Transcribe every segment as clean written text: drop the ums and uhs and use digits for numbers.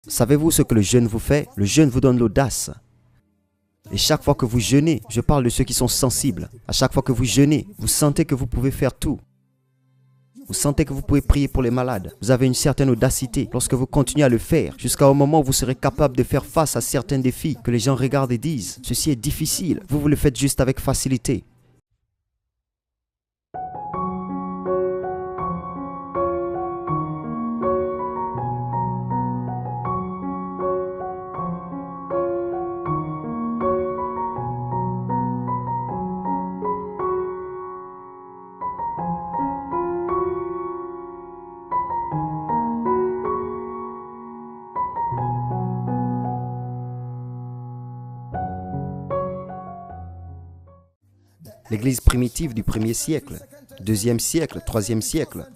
Savez-vous ce que le jeûne vous fait? Le jeûne vous donne l'audace. Et chaque fois que vous jeûnez, je parle de ceux qui sont sensibles. À chaque fois que vous jeûnez, vous sentez que vous pouvez faire tout. Vous sentez que vous pouvez prier pour les malades. Vous avez une certaine audacité lorsque vous continuez à le faire, jusqu'au moment où vous serez capable de faire face à certains défis que les gens regardent et disent « Ceci est difficile ». Vous le faites juste avec facilité. L'Église primitive du 1er siècle, 2e siècle, 3e siècle,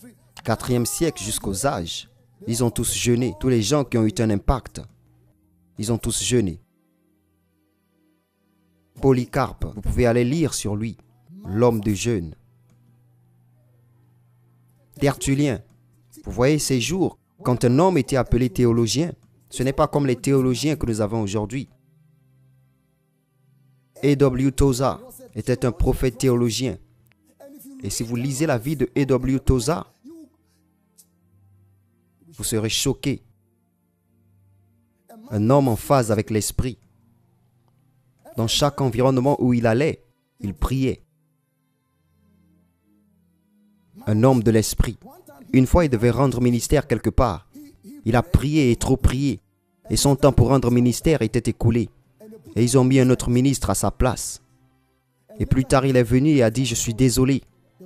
4e siècle jusqu'aux âges, ils ont tous jeûné. Tous les gens qui ont eu un impact, ils ont tous jeûné. Polycarpe, vous pouvez aller lire sur lui, l'homme de jeûne. Tertullien, vous voyez ces jours, quand un homme était appelé théologien, ce n'est pas comme les théologiens que nous avons aujourd'hui. A.W. Tozer était un prophète théologien. Et si vous lisez la vie de A.W. Tozer, vous serez choqué. Un homme en phase avec l'esprit. Dans chaque environnement où il allait, il priait. Un homme de l'esprit. Une fois, il devait rendre ministère quelque part. Il a prié et trop prié. Et son temps pour rendre ministère était écoulé. Et ils ont mis un autre ministre à sa place. Et plus tard, il est venu et a dit « Je suis désolé.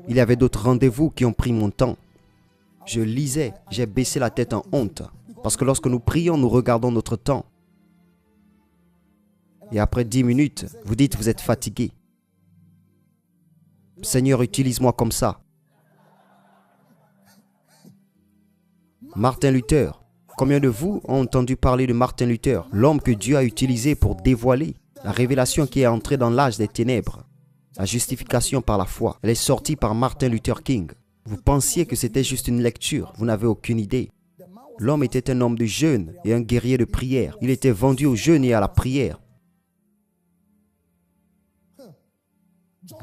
Il y avait d'autres rendez-vous qui ont pris mon temps. » Je lisais, j'ai baissé la tête en honte. Parce que lorsque nous prions, nous regardons notre temps. Et après 10 minutes, vous dites « Vous êtes fatigué. » Seigneur, utilise-moi comme ça. Martin Luther. Combien de vous ont entendu parler de Martin Luther, l'homme que Dieu a utilisé pour dévoiler la révélation qui est entrée dans l'âge des ténèbres? La justification par la foi, elle est sortie par Martin Luther King. Vous pensiez que c'était juste une lecture, vous n'avez aucune idée. L'homme était un homme de jeûne et un guerrier de prière. Il était vendu au jeûne et à la prière.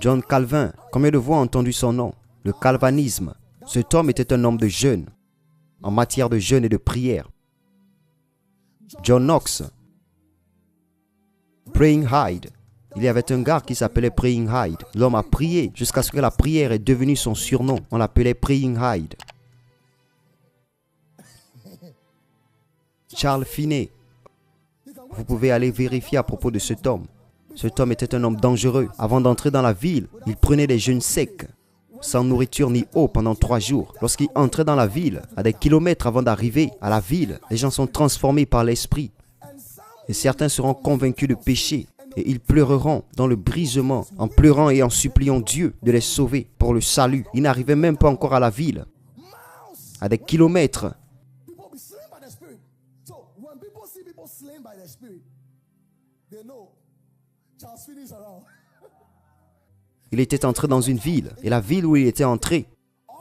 John Calvin, combien de vous ont entendu son nom? Le calvinisme. Cet homme était un homme de jeûne, en matière de jeûne et de prière. John Knox, Praying Hyde. Il y avait un gars qui s'appelait Praying Hyde. L'homme a prié jusqu'à ce que la prière est devenue son surnom. On l'appelait Praying Hyde. Charles Finney. Vous pouvez aller vérifier à propos de cet homme. Cet homme était un homme dangereux. Avant d'entrer dans la ville, il prenait des jeûnes secs, sans nourriture ni eau pendant 3 jours. Lorsqu'il entrait dans la ville, à des kilomètres avant d'arriver à la ville, les gens sont transformés par l'esprit. Et certains seront convaincus de péché. Et ils pleureront dans le brisement, en pleurant et en suppliant Dieu de les sauver pour le salut. Ils n'arrivaient même pas encore à la ville, à des kilomètres. Il était entré dans une ville, et la ville où il était entré,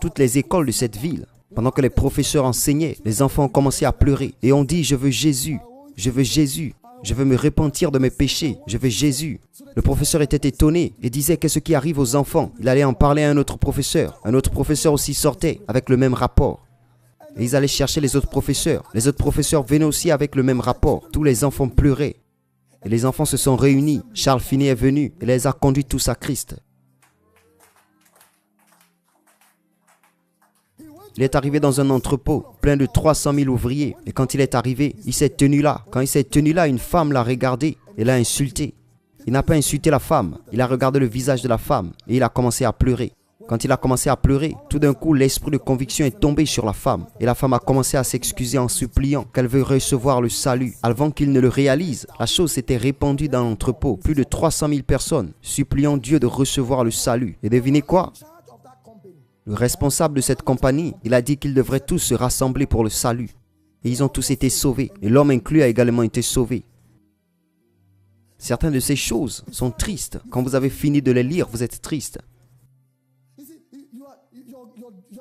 toutes les écoles de cette ville, pendant que les professeurs enseignaient, les enfants ont commencé à pleurer et ont dit « Je veux Jésus, je veux Jésus. Je veux me repentir de mes péchés. Je veux Jésus. » Le professeur était étonné et disait qu'est-ce qui arrive aux enfants. Il allait en parler à un autre professeur. Un autre professeur aussi sortait avec le même rapport. Et ils allaient chercher les autres professeurs. Les autres professeurs venaient aussi avec le même rapport. Tous les enfants pleuraient. Et les enfants se sont réunis. Charles Finney est venu et les a conduits tous à Christ. Il est arrivé dans un entrepôt plein de 300 000 ouvriers. Et quand il est arrivé, il s'est tenu là. Quand il s'est tenu là, une femme l'a regardé et l'a insulté. Il n'a pas insulté la femme. Il a regardé le visage de la femme et il a commencé à pleurer. Quand il a commencé à pleurer, tout d'un coup, l'esprit de conviction est tombé sur la femme. Et la femme a commencé à s'excuser en suppliant qu'elle veut recevoir le salut. Avant qu'il ne le réalise, la chose s'était répandue dans l'entrepôt. Plus de 300 000 personnes suppliant Dieu de recevoir le salut. Et devinez quoi? Le responsable de cette compagnie, il a dit qu'ils devraient tous se rassembler pour le salut. Et ils ont tous été sauvés. Et l'homme inclus a également été sauvé. Certaines de ces choses sont tristes. Quand vous avez fini de les lire, vous êtes triste.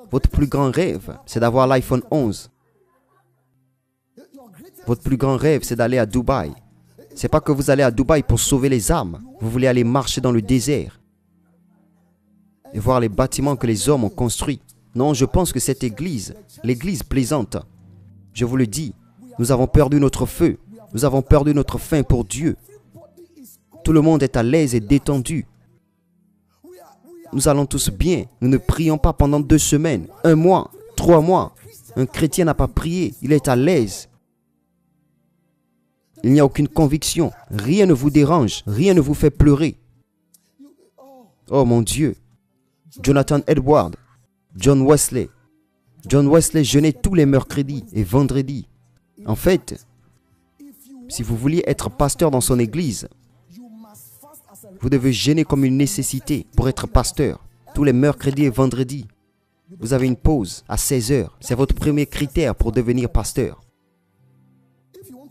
Votre plus grand rêve, c'est d'avoir l'iPhone 11. Votre plus grand rêve, c'est d'aller à Dubaï. C'est pas que vous allez à Dubaï pour sauver les âmes. Vous voulez aller marcher dans le désert et voir les bâtiments que les hommes ont construits. Non, je pense que cette église, l'église plaisante, je vous le dis, nous avons perdu notre feu. Nous avons perdu notre faim pour Dieu. Tout le monde est à l'aise et détendu. Nous allons tous bien. Nous ne prions pas pendant 2 semaines, 1 mois, 3 mois. Un chrétien n'a pas prié. Il est à l'aise. Il n'y a aucune conviction. Rien ne vous dérange. Rien ne vous fait pleurer. Oh mon Dieu. Jonathan Edwards, John Wesley. John Wesley jeûnait tous les mercredis et vendredis. En fait, si vous vouliez être pasteur dans son église, vous devez jeûner comme une nécessité pour être pasteur. Tous les mercredis et vendredis, vous avez une pause à 16 heures. C'est votre premier critère pour devenir pasteur.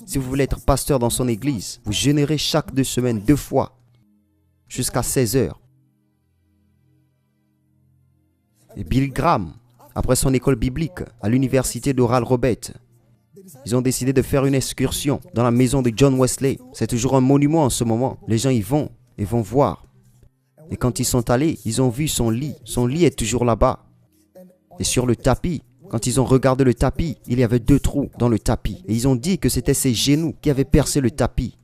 Si vous voulez être pasteur dans son église, vous jeûnerez chaque 2 semaines 2 fois, jusqu'à 16 heures. Et Billy Graham, après son école biblique à l'université d'Oral Roberts, ils ont décidé de faire une excursion dans la maison de John Wesley. C'est toujours un monument en ce moment. Les gens y vont et vont voir. Et quand ils sont allés, ils ont vu son lit. Son lit est toujours là-bas. Et sur le tapis, quand ils ont regardé le tapis, il y avait 2 trous dans le tapis. Et ils ont dit que c'était ses genoux qui avaient percé le tapis.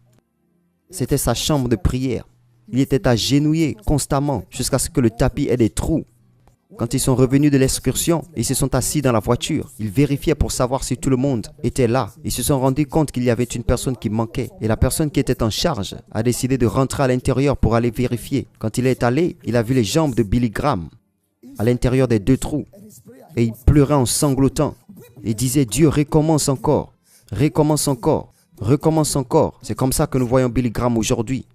C'était sa chambre de prière. Il était agenouillé constamment jusqu'à ce que le tapis ait des trous. Quand ils sont revenus de l'excursion, ils se sont assis dans la voiture. Ils vérifiaient pour savoir si tout le monde était là. Ils se sont rendus compte qu'il y avait une personne qui manquait. Et la personne qui était en charge a décidé de rentrer à l'intérieur pour aller vérifier. Quand il est allé, il a vu les jambes de Billy Graham à l'intérieur des 2 trous. Et il pleurait en sanglotant. Et disait, Dieu, recommence encore. Recommence encore. Recommence encore. C'est comme ça que nous voyons Billy Graham aujourd'hui.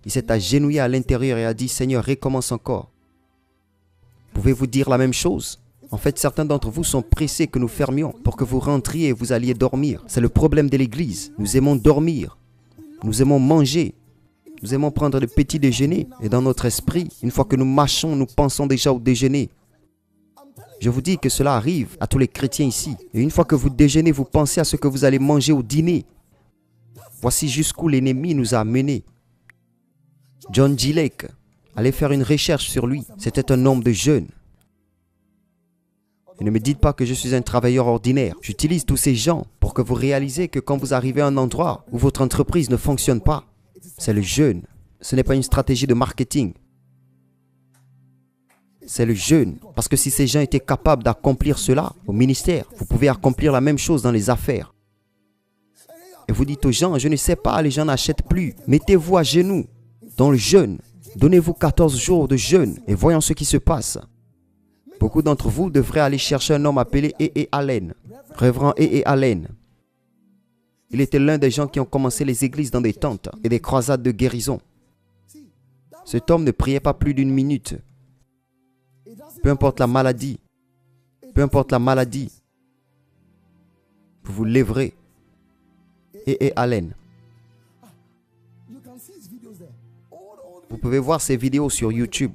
Il s'est agenouillé à l'intérieur et a dit, Seigneur, recommence encore. Pouvez-vous dire la même chose? En fait, certains d'entre vous sont pressés que nous fermions pour que vous rentriez et vous alliez dormir. C'est le problème de l'église. Nous aimons dormir. Nous aimons manger. Nous aimons prendre le petit déjeuner. Et dans notre esprit, une fois que nous marchons, nous pensons déjà au déjeuner. Je vous dis que cela arrive à tous les chrétiens ici. Et une fois que vous déjeunez, vous pensez à ce que vous allez manger au dîner. Voici jusqu'où l'ennemi nous a menés. John G. Lake, allez faire une recherche sur lui. C'était un homme de jeûne. Et ne me dites pas que je suis un travailleur ordinaire. J'utilise tous ces gens pour que vous réalisez que quand vous arrivez à un endroit où votre entreprise ne fonctionne pas, c'est le jeûne. Ce n'est pas une stratégie de marketing. C'est le jeûne. Parce que si ces gens étaient capables d'accomplir cela au ministère, vous pouvez accomplir la même chose dans les affaires. Et vous dites aux gens, je ne sais pas, les gens n'achètent plus. Mettez-vous à genoux dans le jeûne. Donnez-vous 14 jours de jeûne et voyons ce qui se passe. Beaucoup d'entre vous devraient aller chercher un homme appelé E.E. Allen, Révérend E.E. Allen. Il était l'un des gens qui ont commencé les églises dans des tentes et des croisades de guérison. Cet homme ne priait pas plus d'1 minute. Peu importe la maladie, vous vous lèverez. E.E. Allen. Vous pouvez voir ces vidéos sur YouTube.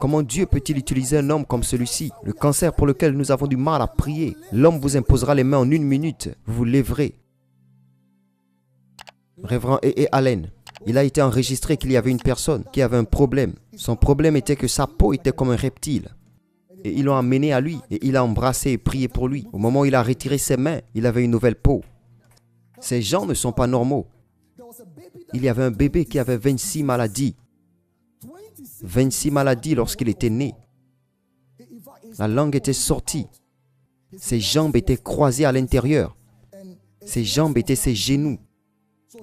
Comment Dieu peut-il utiliser un homme comme celui-ci? Le cancer pour lequel nous avons du mal à prier. L'homme vous imposera les mains en 1 minute. Vous vous lèverez. Révérend E.E. Allen. Il a été enregistré qu'il y avait une personne qui avait un problème. Son problème était que sa peau était comme un reptile. Et ils l'ont amené à lui et il a embrassé et prié pour lui. Au moment où il a retiré ses mains, il avait une nouvelle peau. Ces gens ne sont pas normaux. Il y avait un bébé qui avait 26 maladies. 26 maladies lorsqu'il était né. La langue était sortie. Ses jambes étaient croisées à l'intérieur. Ses jambes étaient ses genoux.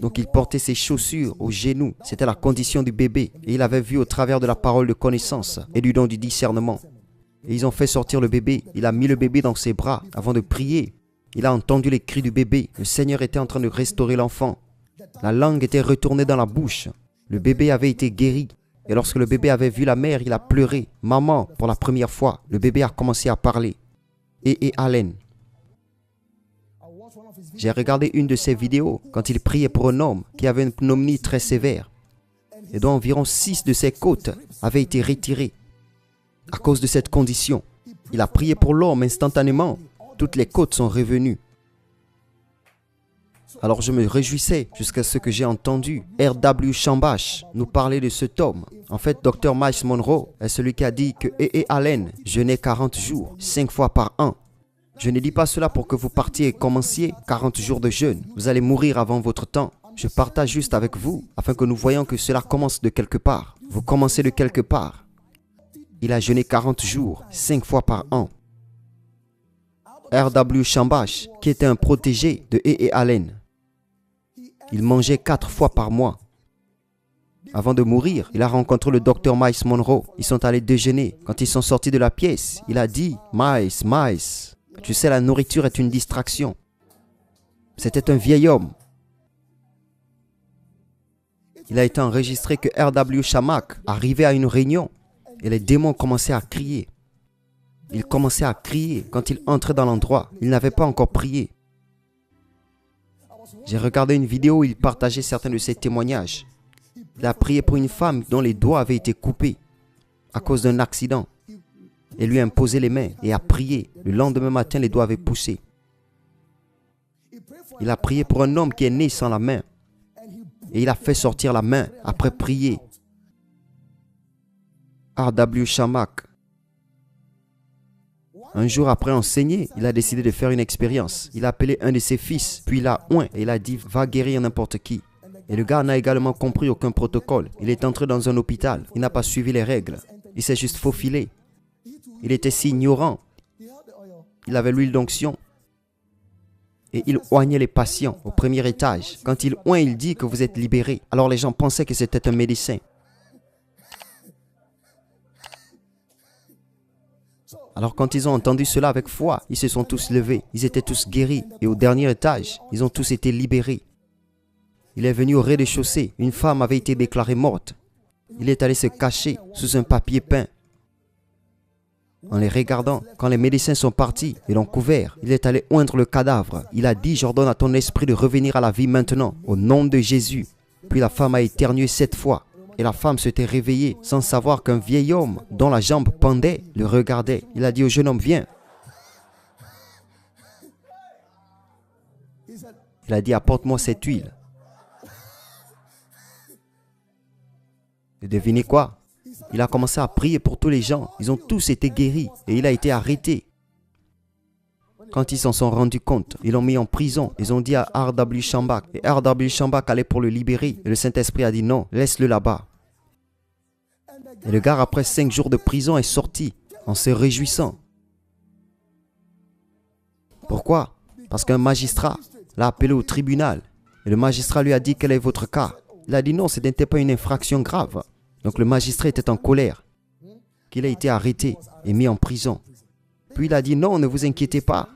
Donc il portait ses chaussures aux genoux. C'était la condition du bébé. Et il avait vu au travers de la parole de connaissance et du don du discernement. Et ils ont fait sortir le bébé. Il a mis le bébé dans ses bras avant de prier. Il a entendu les cris du bébé. Le Seigneur était en train de restaurer l'enfant. La langue était retournée dans la bouche. Le bébé avait été guéri. Et lorsque le bébé avait vu la mère, il a pleuré. Maman, pour la première fois, le bébé a commencé à parler. E.E. Allen. J'ai regardé une de ses vidéos quand il priait pour un homme qui avait une pneumonie très sévère. Et dont environ 6 de ses côtes avaient été retirées à cause de cette condition. Il a prié pour l'homme instantanément. Toutes les côtes sont revenues. Alors je me réjouissais jusqu'à ce que j'ai entendu R.W. Shambach nous parler de cet homme. En fait, Dr. Miles Monroe est celui qui a dit que E.E. Allen jeûnait 40 jours, 5 fois par an. Je ne dis pas cela pour que vous partiez et commenciez 40 jours de jeûne. Vous allez mourir avant votre temps. Je partage juste avec vous afin que nous voyons que cela commence de quelque part. Vous commencez de quelque part. Il a jeûné 40 jours, 5 fois par an. R.W. Shambach, qui était un protégé de E.E. Allen, il mangeait 4 fois par mois. Avant de mourir, il a rencontré le docteur Miles Monroe. Ils sont allés déjeuner. Quand ils sont sortis de la pièce, il a dit « Miles, tu sais, la nourriture est une distraction. » C'était un vieil homme. Il a été enregistré que R.W. Shambach arrivait à une réunion et les démons commençaient à crier. Il commençait à crier quand il entrait dans l'endroit. Il n'avait pas encore prié. J'ai regardé une vidéo où il partageait certains de ses témoignages. Il a prié pour une femme dont les doigts avaient été coupés à cause d'un accident. Et lui a imposé les mains et a prié. Le lendemain matin, les doigts avaient poussé. Il a prié pour un homme qui est né sans la main. Et il a fait sortir la main après prier. R.W. Shambach. Un jour après enseigner, il a décidé de faire une expérience. Il a appelé un de ses fils, puis il a oint et il a dit « Va guérir n'importe qui ». Et le gars n'a également compris aucun protocole. Il est entré dans un hôpital. Il n'a pas suivi les règles. Il s'est juste faufilé. Il était si ignorant. Il avait l'huile d'onction. Et il oignait les patients au premier étage. Quand il oint, il dit que vous êtes libérés. Alors les gens pensaient que c'était un médecin. Alors quand ils ont entendu cela avec foi, ils se sont tous levés. Ils étaient tous guéris. Et au dernier étage, ils ont tous été libérés. Il est venu au rez-de-chaussée. Une femme avait été déclarée morte. Il est allé se cacher sous un papier peint. En les regardant, quand les médecins sont partis et l'ont couvert, il est allé oindre le cadavre. Il a dit « J'ordonne à ton esprit de revenir à la vie maintenant, au nom de Jésus. » Puis la femme a éternué 7 fois. Et la femme s'était réveillée sans savoir qu'un vieil homme dont la jambe pendait le regardait. Il a dit au jeune homme, viens. Il a dit, apporte-moi cette huile. Et devinez quoi? Il a commencé à prier pour tous les gens. Ils ont tous été guéris et il a été arrêté. Quand ils s'en sont rendus compte, ils l'ont mis en prison. Ils ont dit à R.W. Shambach. Et R.W. Shambach allait pour le libérer. Et le Saint-Esprit a dit non, laisse-le là-bas. Et le gars, après 5 jours de prison, est sorti en se réjouissant. Pourquoi? Parce qu'un magistrat l'a appelé au tribunal. Et le magistrat lui a dit, quel est votre cas? Il a dit non, ce n'était pas une infraction grave. Donc le magistrat était en colère qu'il a été arrêté et mis en prison. Puis il a dit non, ne vous inquiétez pas.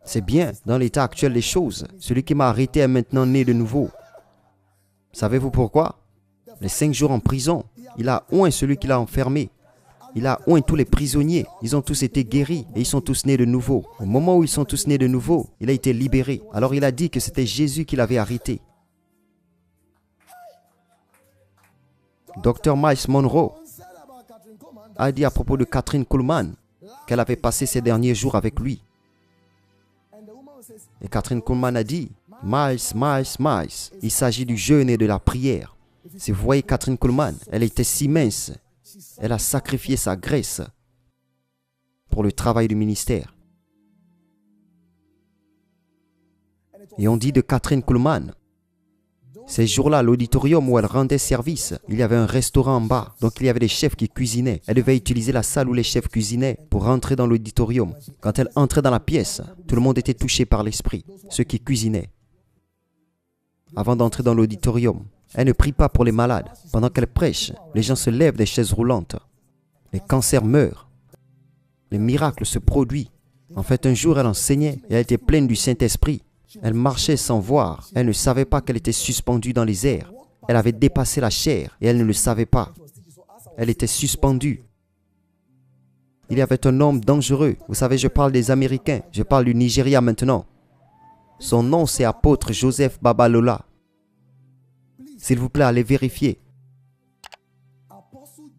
C'est bien, dans l'état actuel des choses. Celui qui m'a arrêté est maintenant né de nouveau. Savez-vous pourquoi? Les 5 jours en prison, il a oint celui qui l'a enfermé. Il a oint tous les prisonniers. Ils ont tous été guéris et ils sont tous nés de nouveau. Au moment où ils sont tous nés de nouveau, il a été libéré. Alors il a dit que c'était Jésus qui l'avait arrêté. Dr. Miles Monroe a dit à propos de Kathryn Kuhlman qu'elle avait passé ces derniers jours avec lui. Et Kathryn Kuhlman a dit, Miles, il s'agit du jeûne et de la prière. Si vous voyez Kathryn Kuhlman, elle était si mince. Elle a sacrifié sa graisse pour le travail du ministère. Et on dit de Kathryn Kuhlman, ces jours-là, l'auditorium où elle rendait service, il y avait un restaurant en bas. Donc il y avait des chefs qui cuisinaient. Elle devait utiliser la salle où les chefs cuisinaient pour rentrer dans l'auditorium. Quand elle entrait dans la pièce, tout le monde était touché par l'esprit, ceux qui cuisinaient. Avant d'entrer dans l'auditorium, elle ne prie pas pour les malades. Pendant qu'elle prêche, les gens se lèvent des chaises roulantes. Les cancers meurent. Les miracles se produisent. En fait, un jour, elle enseignait et elle était pleine du Saint-Esprit. Elle marchait sans voir. Elle ne savait pas qu'elle était suspendue dans les airs. Elle avait dépassé la chair et elle ne le savait pas. Elle était suspendue. Il y avait un homme dangereux. Vous savez, je parle des Américains. Je parle du Nigeria maintenant. Son nom, c'est apôtre Joseph Babalola. S'il vous plaît, allez vérifier.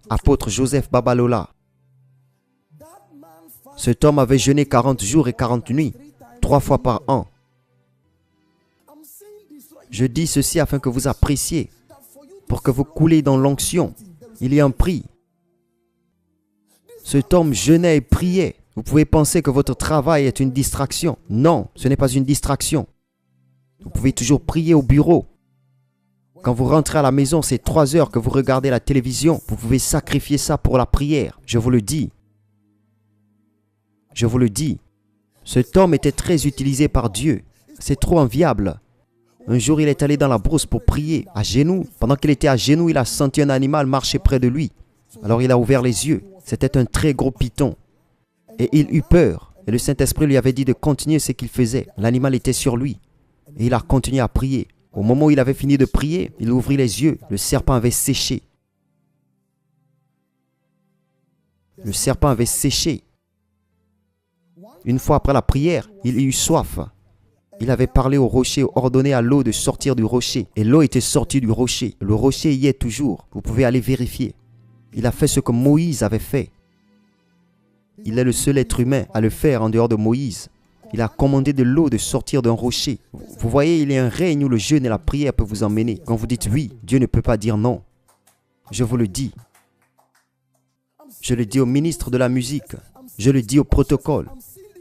Apôtre Joseph Babalola. Cet homme avait jeûné 40 jours et 40 nuits, 3 fois par an. Je dis ceci afin que vous appréciez, pour que vous coulez dans l'onction. Il y a un prix. Cet homme jeûnait et priait. Vous pouvez penser que votre travail est une distraction. Non, ce n'est pas une distraction. Vous pouvez toujours prier au bureau. Quand vous rentrez à la maison, c'est 3 heures que vous regardez la télévision. Vous pouvez sacrifier ça pour la prière. Je vous le dis. Je vous le dis. Cet homme était très utilisé par Dieu. C'est trop enviable. Un jour, il est allé dans la brousse pour prier, à genoux. Pendant qu'il était à genoux, il a senti un animal marcher près de lui. Alors il a ouvert les yeux. C'était un très gros python. Et il eut peur. Et le Saint-Esprit lui avait dit de continuer ce qu'il faisait. L'animal était sur lui. Et il a continué à prier. Au moment où il avait fini de prier, il ouvrit les yeux. Le serpent avait séché. Le serpent avait séché. Une fois après la prière, il eut soif. Il avait parlé au rocher, ordonné à l'eau de sortir du rocher. Et l'eau était sortie du rocher. Le rocher y est toujours. Vous pouvez aller vérifier. Il a fait ce que Moïse avait fait. Il est le seul être humain à le faire en dehors de Moïse. Il a commandé de l'eau de sortir d'un rocher. Vous voyez, il y a un règne où le jeûne et la prière peuvent vous emmener. Quand vous dites oui, Dieu ne peut pas dire non. Je vous le dis. Je le dis au ministre de la musique. Je le dis au protocole.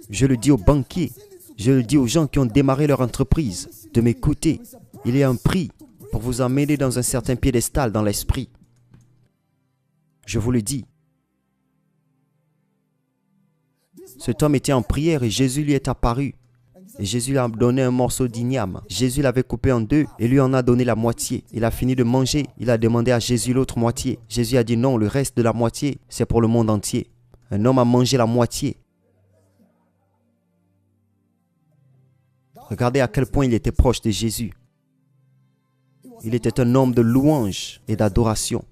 Je le dis aux banquiers. Je le dis aux gens qui ont démarré leur entreprise. De m'écouter. Il y a un prix pour vous emmener dans un certain piédestal dans l'esprit. Je vous le dis. Cet homme était en prière et Jésus lui est apparu. Et Jésus lui a donné un morceau d'igname. Jésus l'avait coupé en deux et lui en a donné la moitié. Il a fini de manger. Il a demandé à Jésus l'autre moitié. Jésus a dit non, le reste de la moitié, c'est pour le monde entier. Un homme a mangé la moitié. Regardez à quel point il était proche de Jésus. Il était un homme de louange et d'adoration.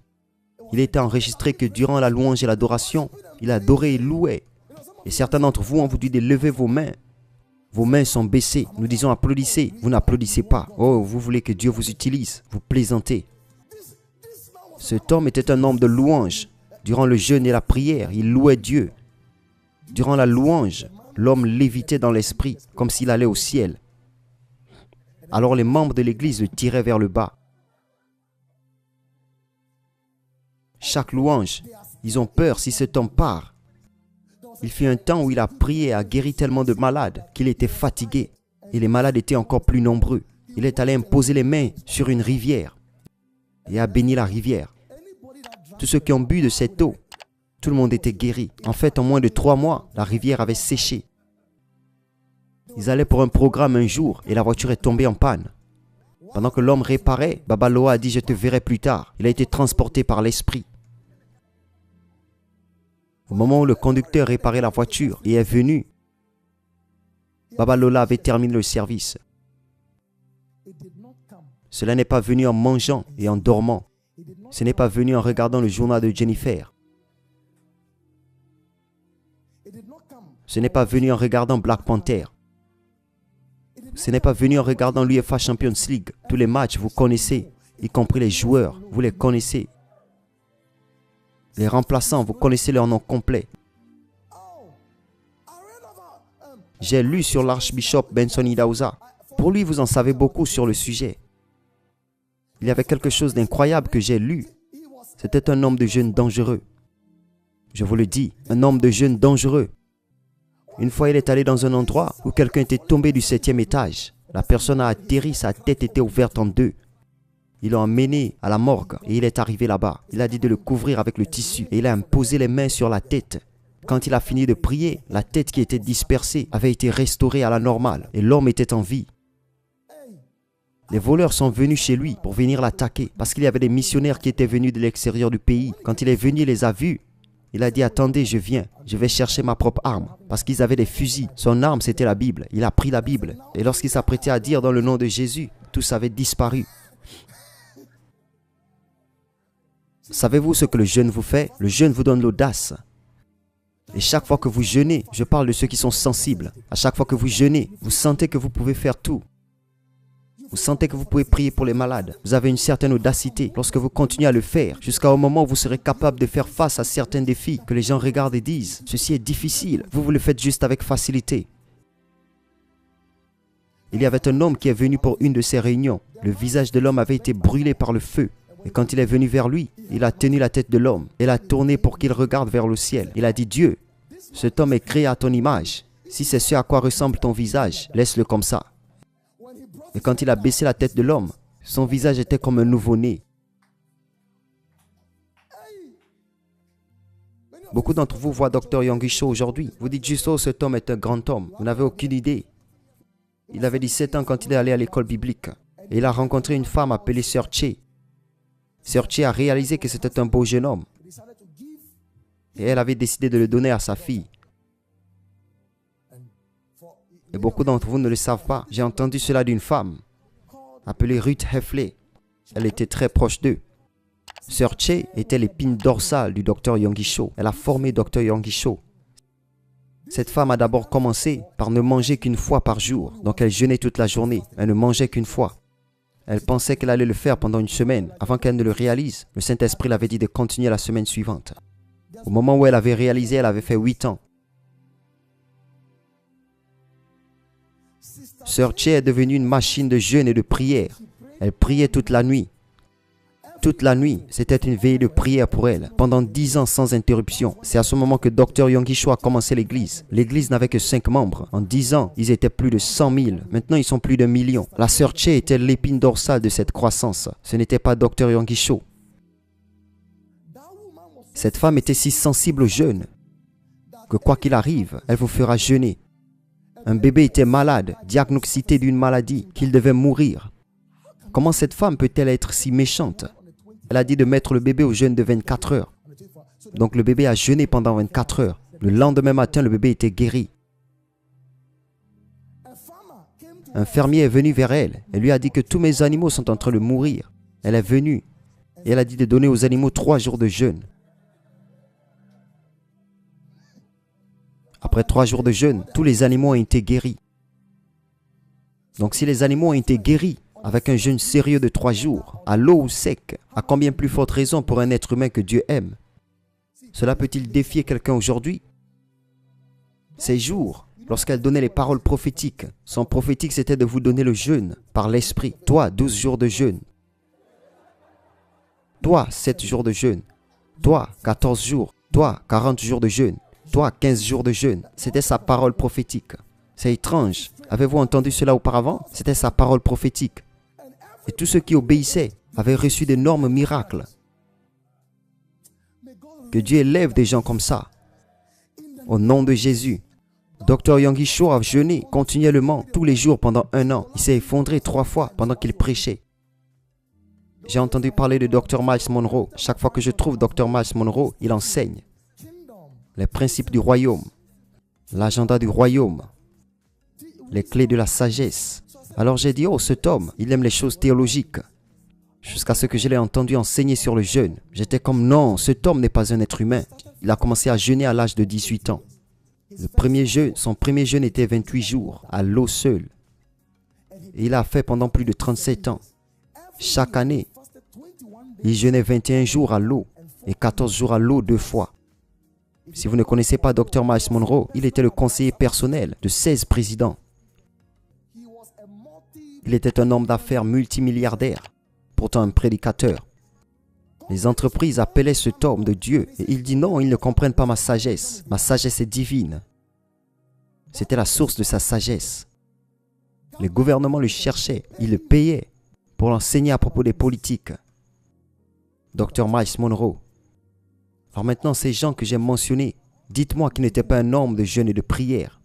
Il était enregistré que durant la louange et l'adoration, il adorait et louait. Et certains d'entre vous, on vous dit de lever vos mains. Vos mains sont baissées. Nous disons applaudissez. Vous n'applaudissez pas. Oh, vous voulez que Dieu vous utilise. Vous plaisantez. Cet homme était un homme de louange. Durant le jeûne et la prière, il louait Dieu. Durant la louange, l'homme lévitait dans l'esprit, comme s'il allait au ciel. Alors les membres de l'église le tiraient vers le bas. Chaque louange, ils ont peur si cet homme part. Il fut un temps où il a prié et a guéri tellement de malades qu'il était fatigué. Et les malades étaient encore plus nombreux. Il est allé imposer les mains sur une rivière et a béni la rivière. Tous ceux qui ont bu de cette eau, tout le monde était guéri. En fait, en moins de 3 mois, la rivière avait séché. Ils allaient pour un programme un jour et la voiture est tombée en panne. Pendant que l'homme réparait, Babaloa a dit « Je te verrai plus tard ». Il a été transporté par l'esprit. Au moment où le conducteur réparait la voiture et est venu, Babalola avait terminé le service. Cela n'est pas venu en mangeant et en dormant. Ce n'est pas venu en regardant le journal de Jennifer. Ce n'est pas venu en regardant Black Panther. Ce n'est pas venu en regardant l'UEFA Champions League. Tous les matchs, vous connaissez, y compris les joueurs, vous les connaissez. Les remplaçants, vous connaissez leur nom complet. J'ai lu sur l'archbishop Benson Idahosa. Pour lui, vous en savez beaucoup sur le sujet. Il y avait quelque chose d'incroyable que j'ai lu. C'était un homme de jeûne dangereux. Je vous le dis, un homme de jeûne dangereux. Une fois, il est allé dans un endroit où quelqu'un était tombé du 7e étage. La personne a atterri, sa tête était ouverte en deux. Ils l'ont emmené à la morgue et il est arrivé là-bas. Il a dit de le couvrir avec le tissu et il a imposé les mains sur la tête. Quand il a fini de prier, la tête qui était dispersée avait été restaurée à la normale et l'homme était en vie. Les voleurs sont venus chez lui pour venir l'attaquer parce qu'il y avait des missionnaires qui étaient venus de l'extérieur du pays. Quand il est venu, il les a vus. Il a dit « Attendez, je viens. Je vais chercher ma propre arme. » Parce qu'ils avaient des fusils. Son arme, c'était la Bible. Il a pris la Bible. Et lorsqu'il s'apprêtait à dire dans le nom de Jésus, tous avaient disparu. Savez-vous ce que le jeûne vous fait? Le jeûne vous donne l'audace. Et chaque fois que vous jeûnez, je parle de ceux qui sont sensibles. À chaque fois que vous jeûnez, vous sentez que vous pouvez faire tout. Vous sentez que vous pouvez prier pour les malades. Vous avez une certaine audacité lorsque vous continuez à le faire, jusqu'au moment où vous serez capable de faire face à certains défis que les gens regardent et disent « Ceci est difficile ». Vous le faites juste avec facilité. Il y avait un homme qui est venu pour une de ces réunions. Le visage de l'homme avait été brûlé par le feu. Et quand il est venu vers lui, il a tenu la tête de l'homme et l'a tourné pour qu'il regarde vers le ciel. Il a dit « Dieu, cet homme est créé à ton image. Si c'est ce à quoi ressemble ton visage, laisse-le comme ça. » Et quand il a baissé la tête de l'homme, son visage était comme un nouveau-né. Beaucoup d'entre vous voient Dr. Yonggi Cho aujourd'hui. Vous dites juste « Oh, cet homme est un grand homme. » Vous n'avez aucune idée. Il avait 17 ans quand il est allé à l'école biblique. Et il a rencontré une femme appelée Sœur Che. Sœur Che a réalisé que c'était un beau jeune homme. Et elle avait décidé de le donner à sa fille. Et beaucoup d'entre vous ne le savent pas. J'ai entendu cela d'une femme appelée Ruth Heffley. Elle était très proche d'eux. Sœur Che était l'épine dorsale du Dr. Yonggi Cho. Elle a formé Dr. Yonggi Cho. Cette femme a d'abord commencé par ne manger qu'une fois par jour. Donc elle jeûnait toute la journée. Elle ne mangeait qu'une fois. Elle pensait qu'elle allait le faire pendant une semaine. Avant qu'elle ne le réalise, le Saint-Esprit l'avait dit de continuer la semaine suivante. Au moment où elle avait réalisé, elle avait fait 8 ans. Sœur Che est devenue une machine de jeûne et de prière. Elle priait toute la nuit. Toute la nuit, c'était une veillée de prière pour elle, pendant 10 ans sans interruption. C'est à ce moment que Dr. Yonggi Cho a commencé l'église. L'église n'avait que 5 membres. En 10 ans, ils étaient plus de 100 000. Maintenant, ils sont plus d'1 million. La sœur Che était l'épine dorsale de cette croissance. Ce n'était pas Dr. Yonggi Cho. Cette femme était si sensible au jeûne que quoi qu'il arrive, elle vous fera jeûner. Un bébé était malade, diagnostiqué d'une maladie, qu'il devait mourir. Comment cette femme peut-elle être si méchante? Elle a dit de mettre le bébé au jeûne de 24 heures. Donc le bébé a jeûné pendant 24 heures. Le lendemain matin, le bébé était guéri. Un fermier est venu vers elle et lui a dit que tous mes animaux sont en train de mourir. Elle est venue et elle a dit de donner aux animaux 3 jours de jeûne. Après 3 jours de jeûne, tous les animaux ont été guéris. Donc si les animaux ont été guéris avec un jeûne sérieux de 3 jours, à l'eau ou sec, à combien plus forte raison pour un être humain que Dieu aime? Cela peut-il défier quelqu'un aujourd'hui? Ces jours, lorsqu'elle donnait les paroles prophétiques, son prophétique c'était de vous donner le jeûne par l'esprit. Toi, 12 jours de jeûne. Toi, 7 jours de jeûne. Toi, 14 jours. Toi, 40 jours de jeûne. Toi, 15 jours de jeûne. C'était sa parole prophétique. C'est étrange. Avez-vous entendu cela auparavant? C'était sa parole prophétique. Et tous ceux qui obéissaient avaient reçu d'énormes miracles. Que Dieu élève des gens comme ça. Au nom de Jésus. Dr. Yonggi Cho a jeûné continuellement tous les jours pendant 1 an. Il s'est effondré 3 fois pendant qu'il prêchait. J'ai entendu parler de Dr. Myles Munroe. Chaque fois que je trouve Dr. Myles Munroe, il enseigne les principes du royaume, l'agenda du royaume, les clés de la sagesse. Alors j'ai dit, oh, cet homme, il aime les choses théologiques. Jusqu'à ce que je l'ai entendu enseigner sur le jeûne. J'étais comme, non, cet homme n'est pas un être humain. Il a commencé à jeûner à l'âge de 18 ans. Son premier jeûne était 28 jours, à l'eau seule. Et il a fait pendant plus de 37 ans. Chaque année, il jeûnait 21 jours à l'eau et 14 jours à l'eau 2 fois. Si vous ne connaissez pas Dr. Myles Munroe, il était le conseiller personnel de 16 présidents. Il était un homme d'affaires multimilliardaire, pourtant un prédicateur. Les entreprises appelaient cet homme de Dieu et il dit non, ils ne comprennent pas ma sagesse. Ma sagesse est divine. C'était la source de sa sagesse. Les gouvernements le cherchaient, ils le payaient pour l'enseigner à propos des politiques. Dr. Myles Munroe. Alors maintenant, ces gens que j'ai mentionnés, dites-moi qu'il n'était pas un homme de jeûne et de prière.